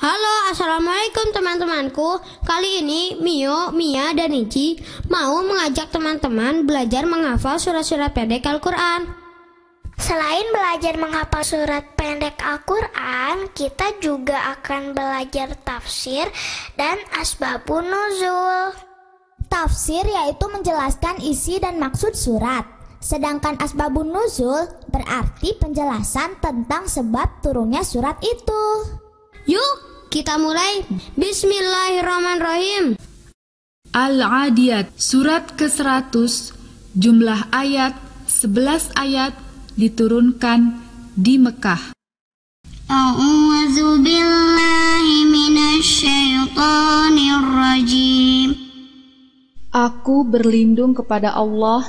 Halo, assalamualaikum teman-temanku. Kali ini Mio, Mia, dan Ici mau mengajak teman-teman belajar menghafal surat-surat pendek Al-Quran. Selain belajar menghafal surat pendek Al-Quran, kita juga akan belajar tafsir dan asbabun nuzul. Tafsir yaitu menjelaskan isi dan maksud surat. Sedangkan asbabun nuzul berarti penjelasan tentang sebab turunnya surat itu. Yuk, kita mulai. Bismillahirrahmanirrahim. Al-Adiyat, surat ke-100, jumlah ayat 11 ayat, diturunkan di Mekah. A'udzu billahi minasyaitonir rajim. Aku berlindung kepada Allah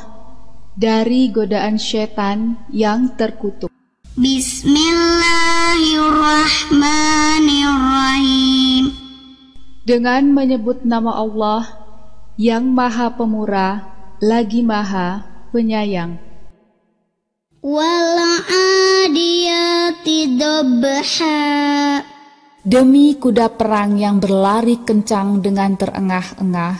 dari godaan syaitan yang terkutuk. Bismillahirrahmanirrahim. Dengan menyebut nama Allah yang Maha Pemurah lagi Maha Penyayang. Wal 'adiyati dhabha. Demi kuda perang yang berlari kencang dengan terengah-engah,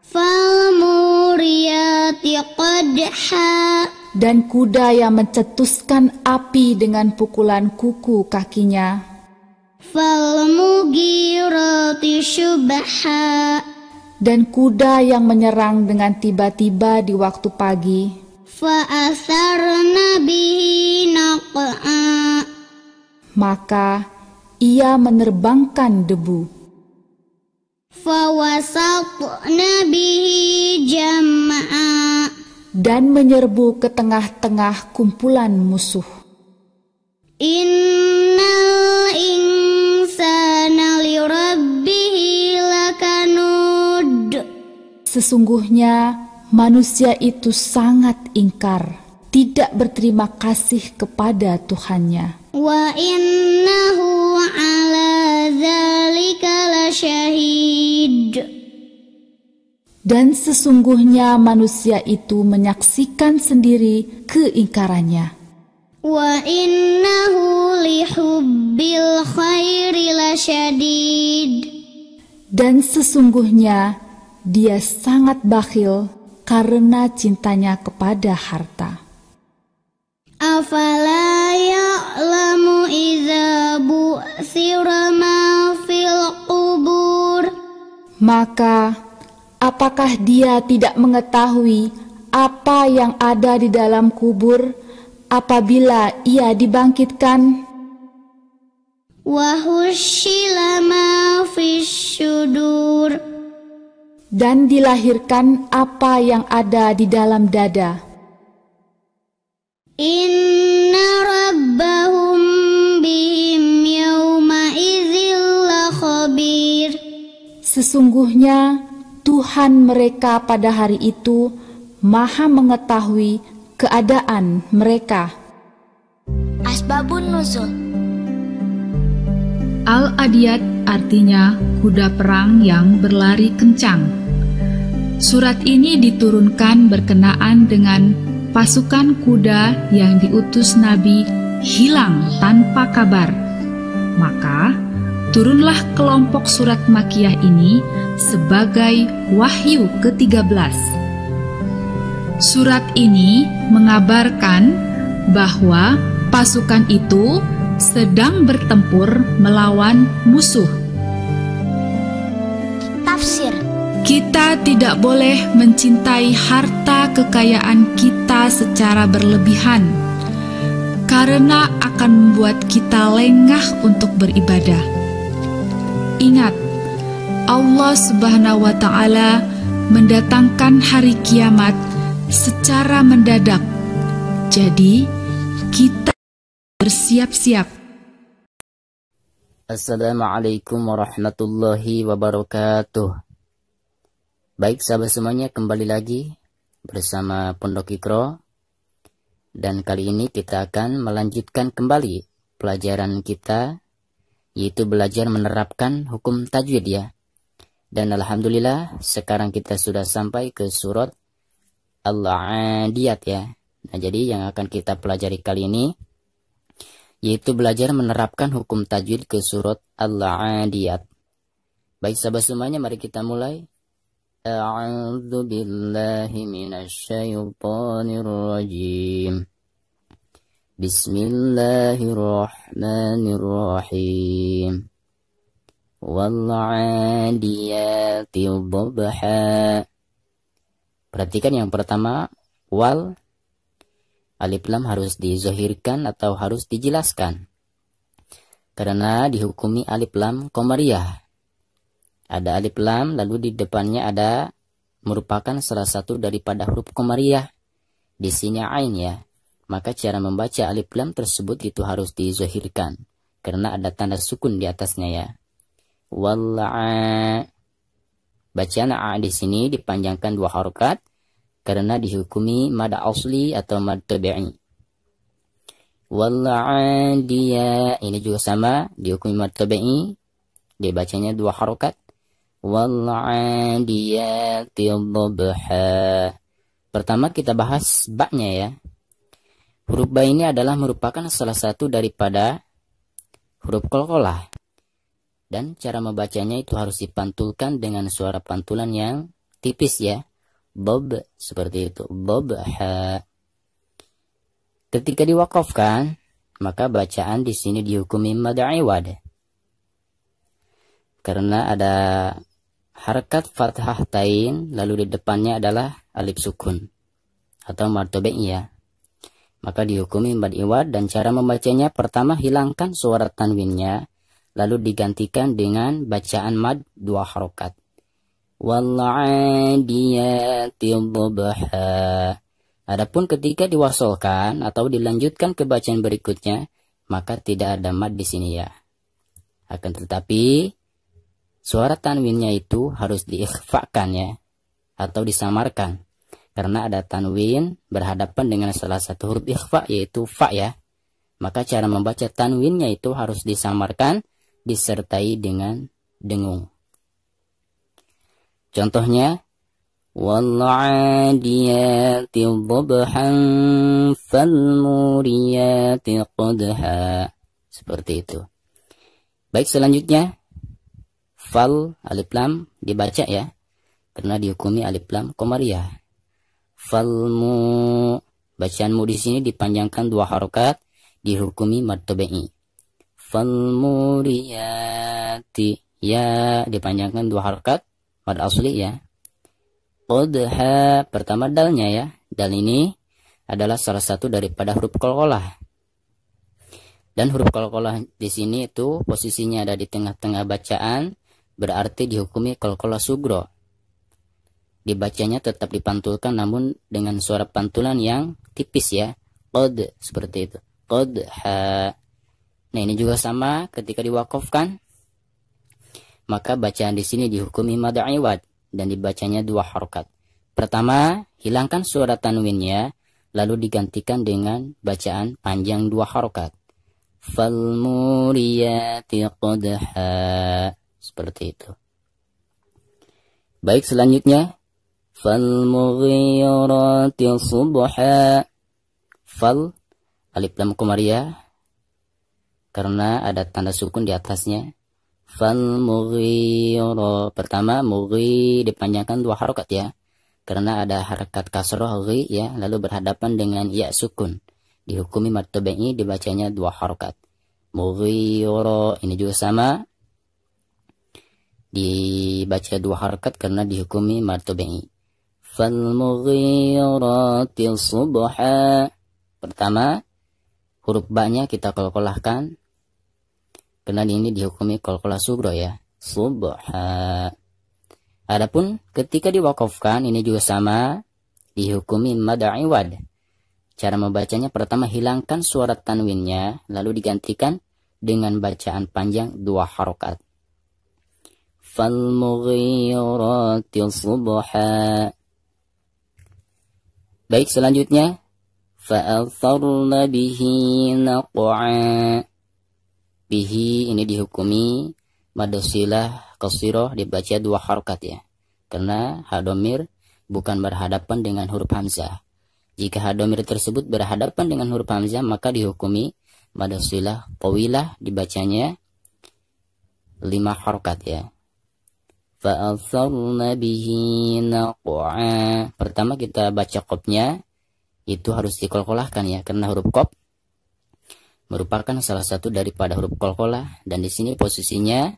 Fal muriyati qadha. dan kuda yang mencetuskan api dengan pukulan kuku kakinya, Fal mugirati syubha. dan kuda yang menyerang dengan tiba-tiba di waktu pagi, Fa asarna bihi naq'a. maka ia menerbangkan debu, Fa wasatna bihi jam'a. dan menyerbu ke tengah-tengah kumpulan musuh. Innal insana lirabbihi lakanud. Sesungguhnya manusia itu sangat ingkar, tidak berterima kasih kepada Tuhannya. Wa innahu ala dzalika lasyahid. Dan sesungguhnya manusia itu menyaksikan sendiri keingkarannya. Wa innahu lihubbil khairi lasyadid. Dan sesungguhnya dia sangat bakhil karena cintanya kepada harta. Afala ya'lamu idza bu'thira ma fil qubur. Maka apakah dia tidak mengetahui apa yang ada di dalam kubur apabila ia dibangkitkan? Wa hushila ma fis syudur. Dan dilahirkan apa yang ada di dalam dada. Inna rabbahum bihim yawma idzil lakhabir. Sesungguhnya Tuhan mereka pada hari itu Maha mengetahui keadaan mereka. Asbabun nuzul. Al-Adiyat artinya kuda perang yang berlari kencang. Surat ini diturunkan berkenaan dengan pasukan kuda yang diutus Nabi hilang tanpa kabar. Maka turunlah kelompok surat Makkiyah ini sebagai wahyu ke-13. Surat ini mengabarkan bahwa pasukan itu sedang bertempur melawan musuh. Tafsir. Kita tidak boleh mencintai harta kekayaan kita secara berlebihan, karena akan membuat kita lengah untuk beribadah. Ingat, Allah Subhanahu wa Ta'ala mendatangkan hari kiamat secara mendadak. Jadi, kita bersiap-siap. Assalamualaikum warahmatullahi wabarakatuh. Baik sahabat semuanya, kembali lagi bersama Pondok Iqra. Dan kali ini kita akan melanjutkan kembali pelajaran kita, yaitu belajar menerapkan hukum tajwid ya. Dan alhamdulillah sekarang kita sudah sampai ke surat Al-Adiyat ya. Nah, jadi yang akan kita pelajari kali ini yaitu belajar menerapkan hukum tajwid ke surat Al-'Adiyat. Baik sahabat semuanya, mari kita mulai. A'udzu billahi minasyaitonir rajim. Bismillahirrahmanirrahim. Wal-'adiyati dhabha. Perhatikan yang pertama, wal, alif lam harus dizahirkan atau harus dijelaskan. Karena dihukumi alif lam qamariyah. Ada alif lam, lalu di depannya ada merupakan salah satu daripada huruf qamariyah. Di sini ain ya. Maka cara membaca alif lam tersebut itu harus dizahirkan. Karena ada tanda sukun di atasnya ya. Wal-'a. Bacaan a di sini dipanjangkan 2 harokat. Karena dihukumi mad asli atau mad tabi'i. Wal-'adiyah. Ini juga sama. Dihukumi mad tabi'i. Dibacanya 2 harokat. Wal-'adiyati dhabha. Pertama kita bahas ba-nya ya. Huruf ba ini adalah merupakan salah satu daripada huruf qalqalah. Dan cara membacanya itu harus dipantulkan dengan suara pantulan yang tipis ya. Dhab, seperti itu. Dhabha. Ketika diwaqafkan, maka bacaan di sini dihukumi mad iwad. Karena ada harakat fathah tain, lalu di depannya adalah alif sukun atau mad tabi'i ya. Maka dihukumi mad iwad, dan cara membacanya pertama hilangkan suara tanwinnya, lalu digantikan dengan bacaan mad 2 harokat. Wal-'adiyati dhabha. Adapun ketika diwasolkan atau dilanjutkan ke bacaan berikutnya, maka tidak ada mad di sini ya. Akan tetapi suara tanwinnya itu harus diikhfakan ya, atau disamarkan. Karena ada tanwin berhadapan dengan salah satu huruf ikhfa, yaitu fa ya. Maka cara membaca tanwinnya itu harus disamarkan, disertai dengan dengung. Contohnya, wal-'adiyati dhabhan fal-muriyati qadha. Seperti itu. Baik, selanjutnya fal, alif lam dibaca ya, karena dihukumi alif lam qamariyah. Falmu, bacaan mu di sini dipanjangkan 2 harokat, dihukumi mad tabi'i. Falmuriyati, ya dipanjangkan 2 harokat, mad asli ya. Qadha, pertama dalnya ya. Dal ini adalah salah satu daripada huruf qalqalah. Dan huruf qalqalah di sini itu posisinya ada di tengah-tengah bacaan, berarti dihukumi qalqalah sugro. Dibacanya tetap dipantulkan namun dengan suara pantulan yang tipis ya. Qad, seperti itu. Qadha. Nah, ini juga sama ketika diwaqafkan, maka bacaan di sini dihukumi mad iwad dan dibacanya 2 harokat. Pertama, hilangkan suara tanwinnya, lalu digantikan dengan bacaan panjang 2 harokat. Falmuriyati qadha. Seperti itu. Baik, selanjutnya falmughirati subha. Fal, alif lam qamariyah, karena ada tanda sukun di atasnya. Falmughira, pertama mughi dipanjangkan 2 harokat ya, karena ada harakat kasroh ghi ya, lalu berhadapan dengan ya sukun, dihukumi mad tabi'i, dibacanya 2 harokat. Mughira, ini juga sama, dibaca 2 harokat karena dihukumi mad tabi'i. Falmughirati subha. Pertama, huruf ba-nya kita qalqalahkan, karena ini dihukumi qalqalah sugro ya. Subha. Adapun ketika diwaqafkan, ini juga sama, dihukumi mad iwad. Cara membacanya pertama hilangkan suara tanwinnya, lalu digantikan dengan bacaan panjang 2 harokat. Falmughirati subha. Baik, selanjutnya fa'atharna bihi naq'a. Bihi ini dihukumi mad silah qasirah, dibaca 2 harokat ya, karena hadomir bukan berhadapan dengan huruf hamzah. Jika hadomir tersebut berhadapan dengan huruf hamzah, maka dihukumi mad silah tawilah dibacanya 5 harokat ya. Fa'atharna bihi naq'a. Pertama kita baca qafnya itu harus dikolkolahkan ya, karena huruf qaf merupakan salah satu daripada huruf qalqalah, dan di sini posisinya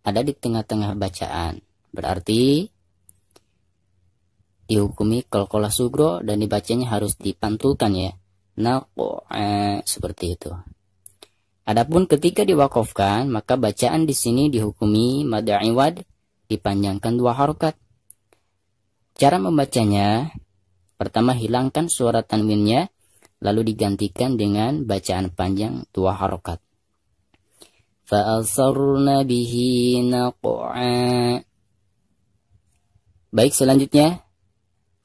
ada di tengah-tengah bacaan. Berarti dihukumi qalqalah sugro dan dibacanya harus dipantulkan ya. Naq'a, seperti itu. Adapun ketika diwaqafkan, maka bacaan di sini dihukumi mad iwad, dipanjangkan 2 harokat. Cara membacanya, pertama hilangkan suara tanwinnya, lalu digantikan dengan bacaan panjang 2 harokat. Fa'asarna bihi naq'a. Baik, selanjutnya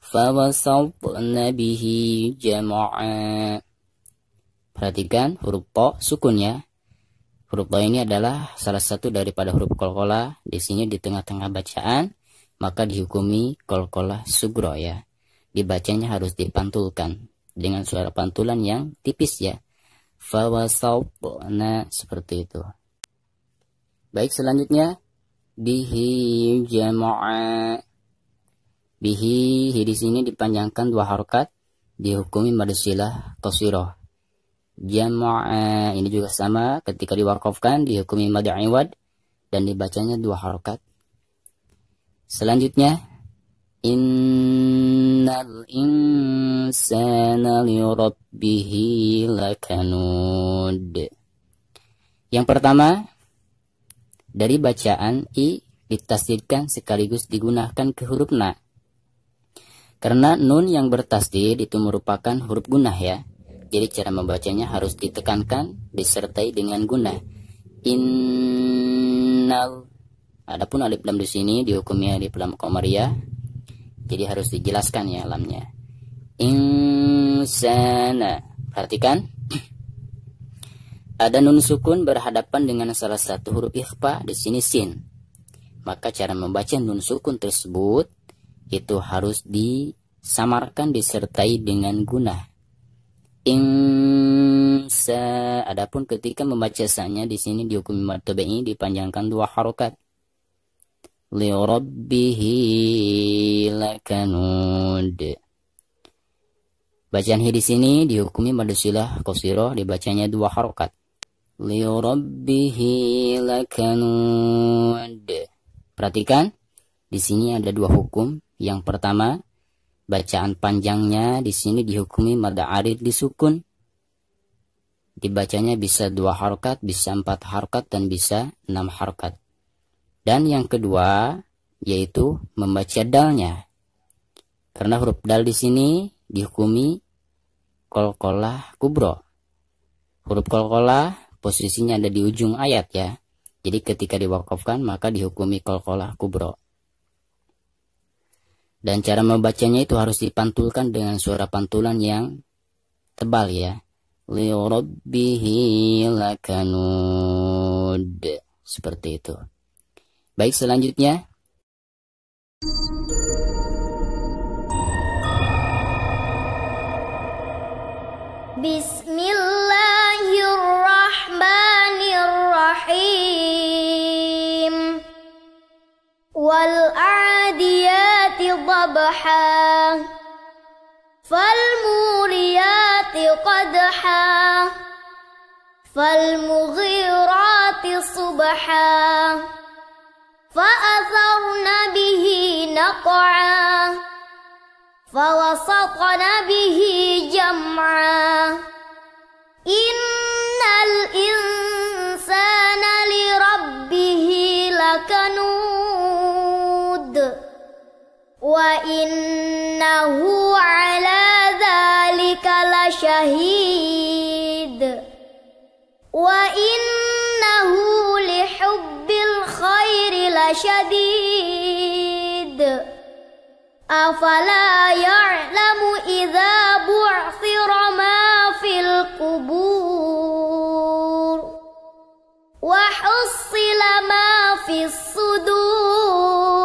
fawasatna bihi jam'a. Perhatikan huruf ta sukun ya. Huruf ta ini adalah salah satu daripada huruf qalqalah. Di sini di tengah-tengah bacaan, maka dihukumi qalqalah sugro ya. Dibacanya harus dipantulkan dengan suara pantulan yang tipis ya. Fawasatna, seperti itu. Baik, selanjutnya bihi jam'a. Bihi di sini dipanjangkan 2 harokat, dihukumi mad silah qasirah. Jam'a ini juga sama, ketika diwaqafkan dihukumi mad iwad dan dibacanya 2 harokat. Selanjutnya innal insana lirabbihi lakanud. Yang pertama, dari bacaan i ditasdidkan sekaligus digunakan ke huruf na. Karena nun yang bertasdid itu merupakan huruf gunnah ya. Jadi cara membacanya harus ditekankan disertai dengan gunnah. Innal. Adapun alif lam di sini dihukumi alif lam qamariyah. Jadi harus dijelaskan ya lamnya. Insana. Perhatikan. Ada nun sukun berhadapan dengan salah satu huruf ikhfa, di sini sin. Maka cara membaca nun sukun tersebut itu harus disamarkan disertai dengan gunnah. Insa. Adapun ketika membaca sa-nya di sini dihukumi mad tabi'i, dipanjangkan 2 harokat. Li rabbihi lakanud. Bacaan hi di sini dihukumi mad silah qasirah, dibacanya 2 harokat. Li rabbihi lakanud. Perhatikan, di sini ada 2 hukum. Yang pertama, bacaan panjangnya di sini dihukumi mad arid disukun. Dibacanya bisa 2 harokat, bisa 4 harokat, dan bisa 6 harokat. Dan yang kedua, yaitu membaca dalnya. Karena huruf dal di sini dihukumi qalqalah kubro. Huruf qalqalah posisinya ada di ujung ayat ya. Jadi ketika diwaqafkan maka dihukumi qalqalah kubro. Dan cara membacanya itu harus dipantulkan dengan suara pantulan yang tebal ya. Li rabbihi lakanud. Seperti itu. Baik, selanjutnya. Bismillahirrahmanirrahim. Wal adiyati dhabha. Fal muriyati qadha. Fal mughirati subha. Fa'atharna bihi naq'a. Fawasatna bihi jam'a. Innal insana li rabbihi lakanud. Wa innahu ala dhalika lasyahid. Wa innahu lihubbil khairi lasyadid. Afala ya'lamu idza bu'thira ma fil qubur wa hussila ma fis sudur.